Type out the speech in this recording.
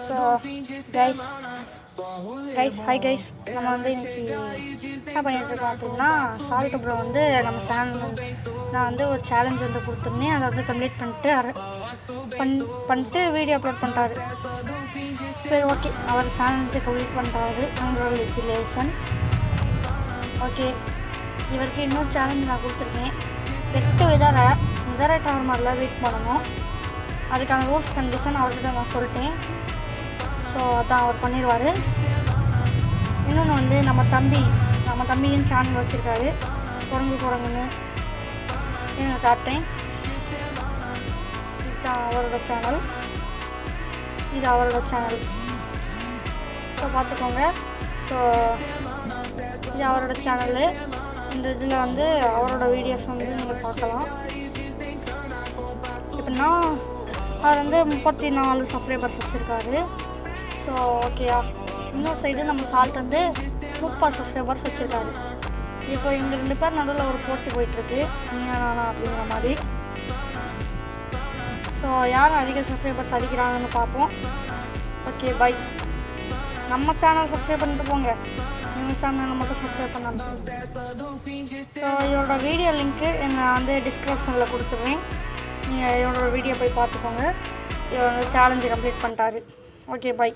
So guys hi guys, நம்ம வந்து இன்னைக்கு என்ன பண்ணிட்டு இருக்கோம் அப்படின்னா, சால்ட் ப்ரோ வந்து நம்ம சேனல் நான் வந்து ஒரு சேலஞ்ச் வந்து கொடுத்துருந்தேன். அதை வந்து கம்ப்ளீட் பண்ணிட்டு வீடியோ அப்லோட் பண்ணுறாரு. சரி, ஓகே, அவர் சேலஞ்சை கம்ப்ளீட் பண்ணுறாரு. கங்க்ராச்சுலேஷன். ஓகே, இவருக்கு இன்னொரு சேலஞ்ச் நான் கொடுத்துருக்கேன். 8 விதர டவர் மாதிரிலாம் வெயிட் பண்ணணும். அதுக்கான ரூல்ஸ் கண்டிஷன் அவர்கிட்ட நான் சொல்லிட்டேன். ஸோ அதான் அவர் பண்ணிடுவார். இன்னொன்று வந்து நம்ம தம்பியும் சேனல் வச்சுருக்காரு, குரங்குன்னு நான் காட்டுறேன். இதுதான் அவரோட சேனல், இது அவரோட சேனல். ஸோ பார்த்துக்கோங்க. ஸோ இது அவரோட சேனலு. இந்த இதில் வந்து அவரோட வீடியோஸ் வந்து நீங்கள் பார்க்கலாம். எப்படின்னா அவர் வந்து 34 சப்ஸ்கிரைபர்ஸ் வச்சுருக்காரு. ஸோ ஓகேயா. இன்னொரு சைடு நம்ம சால்ட் வந்து 30 சப்ஸ்கிரைபர்ஸ் வச்சுருக்காரு. இப்போ இவங்க 2 பேர் நடுவில் ஒரு போட்டி போயிட்டுருக்கு, நீயா நானா அப்படிங்கிற மாதிரி. ஸோ யார் அதிக சப்ஸ்கிரைபர்ஸ் அடிக்கிறாங்கன்னு பார்ப்போம். Okay, bye. நம்ம சேனல் சப்ஸ்கிரைப் பண்ணிட்டு போங்க, எங்கள் சேனலில் மட்டும் சப்ஸ்கிரைப் பண்ணணும். ஸோ இவரோட வீடியோ லிங்க்கு நான் வந்து டிஸ்கிரிப்ஷனில் கொடுத்துட்றேன். நீங்கள் இவரோட வீடியோ போய் பார்த்துக்கோங்க. இவர் வந்து சேலஞ்சு கம்ப்ளீட் பண்ணிட்டாரு. Okay, by.